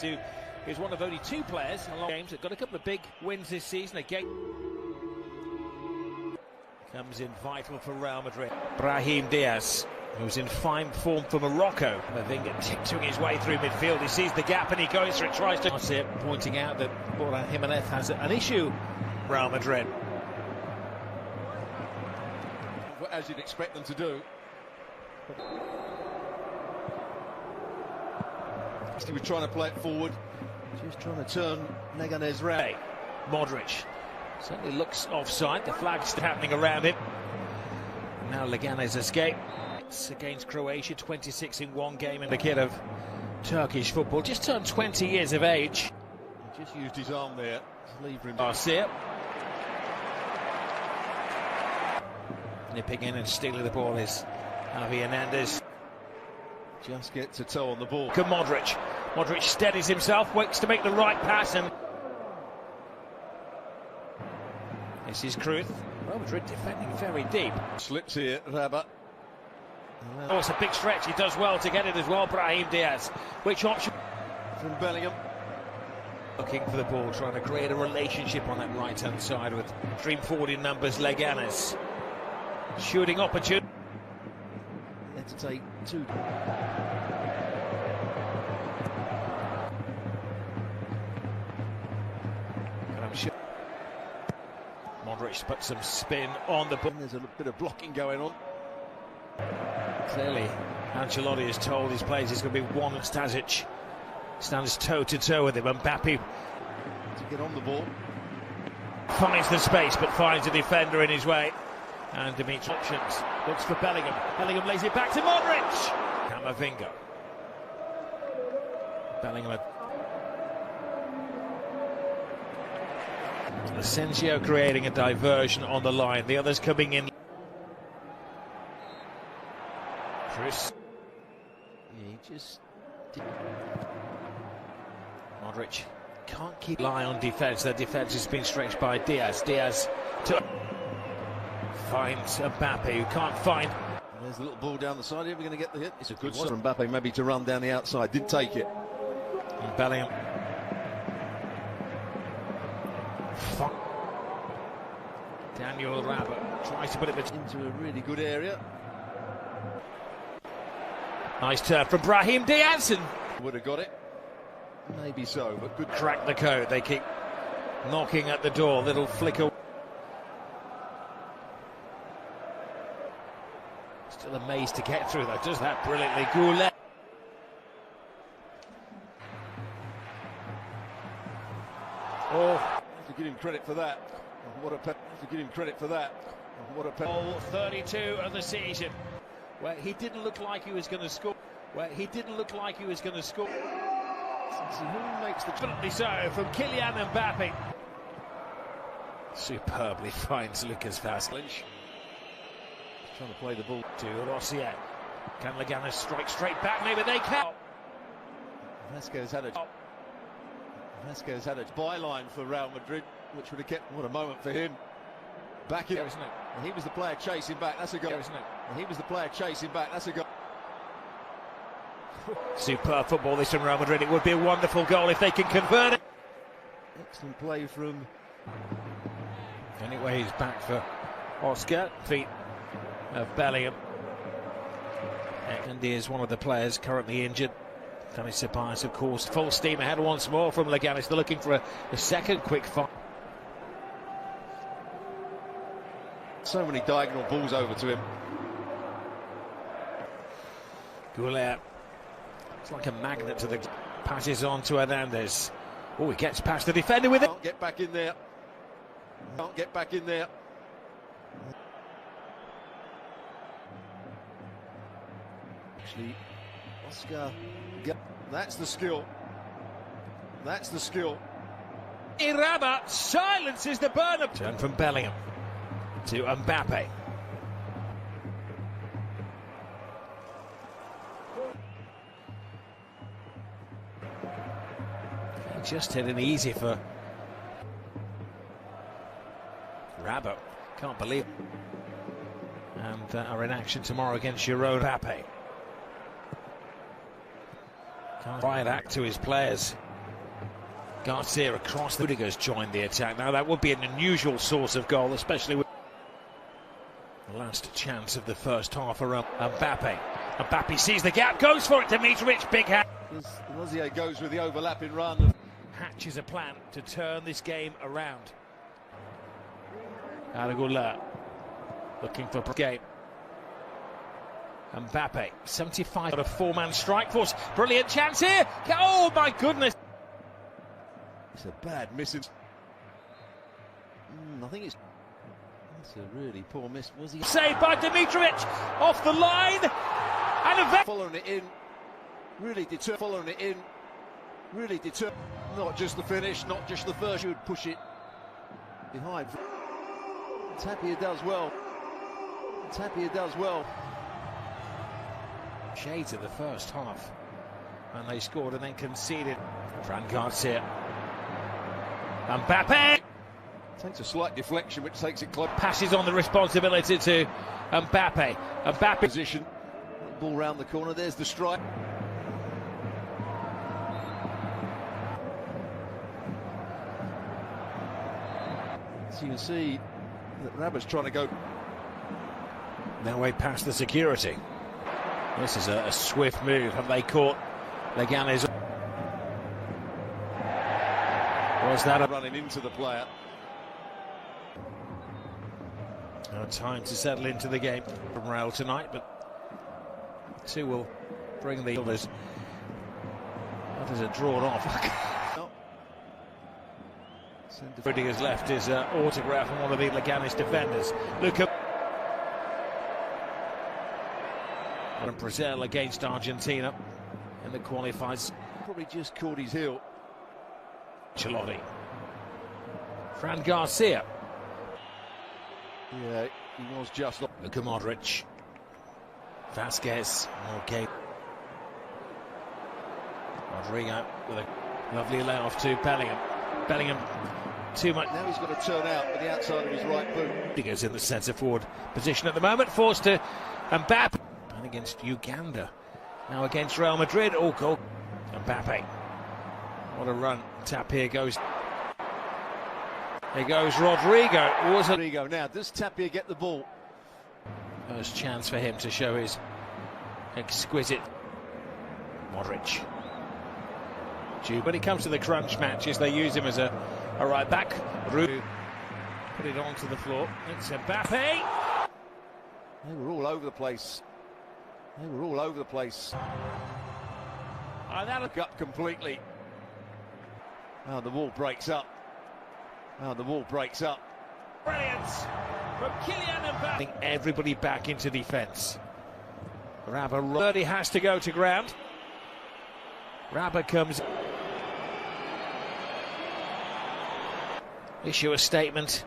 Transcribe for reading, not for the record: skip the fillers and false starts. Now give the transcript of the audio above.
who is one of only two players along games that got a couple of big wins this season. Again, comes in vital for Real Madrid. Brahim Diaz, who's in fine form for Morocco. Mavinga tiptoeing his way through midfield. He sees the gap and he goes for it, tries to... I see it pointing out that Jimenez has an issue. Real Madrid. As you'd expect them to do. He was trying to play it forward. Just trying to turn Leganes round. Modric certainly looks offside. The flag's happening around him. Now Leganes escape. It's against Croatia, 26 in one game, and the kid of Turkish football, just turned 20 years of age. He just used his arm there to leave him. Garcia nipping in and stealing the ball is Javi Hernandez. Just gets a toe on the ball. Modric. Modric steadies himself, waits to make the right pass, and this is Cruz. Real Madrid defending very deep. Slips here, Rabat. Oh, it's a big stretch. He does well to get it as well, Brahim Diaz. Which option? From Bellingham. Looking for the ball, trying to create a relationship on that right-hand side with dream forward in numbers, Leganes. Shooting opportunity. Let's take two. Modric put some spin on the ball. There's a bit of blocking going on. Clearly, Ancelotti has told his players he's going to be one at Stasic. Stands toe-to-toe with him. Mbappe to get on the ball. Finds the space, but finds a defender in his way. And Dimitri options. Looks for Bellingham. Bellingham lays it back to Modric. Mavinga. Bellingham. Asensio creating a diversion on the line. The others coming in. Chris. He just... Modric can't keep eye on defence. Their defence has been stretched by Diaz. Diaz to... finds Mbappe, who can't find. And there's a little ball down the side here. We're going to get the hit. It's a good shot from Mbappe, maybe to run down the outside. Didn't take it. And Bellingham. Daniel Rabat tries to put it into a really good area. Nice turn from Brahim Diaz. Would have got it. Maybe so, but good. Crack the code. They keep knocking at the door. Little flicker. Still amazed to get through though. Does that brilliantly. Goulet. Oh, to give him credit for that. What a to give him credit for that. What a goal 32 of the season, where he didn't look like he was going to score. Who makes the definitely so from Kylian Mbappe. Superbly finds Lucas Vazquez. Trying to play the ball to Rossier. Can Leganes strike straight back? Maybe they can. Vasquez had a byline for Real Madrid, which would have kept. What a moment for him. Back in, isn't it? And he was the player chasing back. That's a goal, isn't it? And he was the player chasing back. That's a goal. Superb football this from Real Madrid. It would be a wonderful goal if they can convert it. Excellent play from. Anyway, he's back for Oscar. Feet of Bellingham. And he is one of the players currently injured. Dani Ceballos, of course, full steam ahead once more from Leganes. They're looking for a second quick fire. So many diagonal balls over to him. Goulet. It's like a magnet to the... Passes on to Hernandez. Oh, he gets past the defender with it. Can't get back in there. Can't get back in there. Actually, Oscar, that's the skill. That's the skill. Rabat silences the burner. Turn from Bellingham to Mbappe. He just hit an easy for Rabat. Can't believe it. And are in action tomorrow against Mbappe. Can't quite act to his players. Garcia across the Rudiger's joined the attack. Now that would be an unusual source of goal, especially with the last chance of the first half around Mbappe. Mbappe sees the gap, goes for it. Dimitrovic, big hand. Lazier goes with the overlapping run. Hatches a plan to turn this game around. Aragoula looking for game. Mbappe, 75 got a four-man strike force. Brilliant chance here. Oh my goodness. It's a bad missing. I think it's a really poor miss. Was he saved by Dimitrovic off the line and following it in, really determined. Following it in, really determined. Not just the finish, not just the first. Should push it behind. Tapia does well. Tapia does well. Shades of the first half, and they scored and then conceded. Fran Garcia. Mbappe takes a slight deflection, which takes it close. Passes on the responsibility to Mbappe. Mbappe position. Ball round the corner. There's the strike. So you can see that Raba's trying to go. Now way past the security. This is a swift move. Have they caught Leganes? Was that running into the player? No time to settle into the game from Real tonight, but two will bring the others. Others are drawn off. Rudiger's left his autograph on one of the Leganes defenders. Look up. And Brazil against Argentina in the qualifiers. Probably just caught his heel. Ancelotti. Fran Garcia. Yeah, he was just. Luka Modric. Vasquez. Okay. Rodrigo with a lovely layoff to Bellingham. Bellingham too much. Now he's got to turn out with the outside of his right boot. He goes in the centre forward position at the moment, forced to Mbappe. And against Uganda. Now against Real Madrid. Oh, goal. Mbappe. What a run. Tapia goes. Here goes Rodrigo. Rodrigo. Now, does Tapia get the ball? First chance for him to show his exquisite. Modric. But he comes to the crunch matches. They use him as a right back. Put it onto the floor. It's Mbappe. They were all over the place. They were all over the place. That'll up completely. Oh, the wall breaks up. Oh, the wall breaks up. Brilliance from Kylian Mbappe. Everybody back into defence. Rabba has to go to ground. Rabba comes. Issue a statement.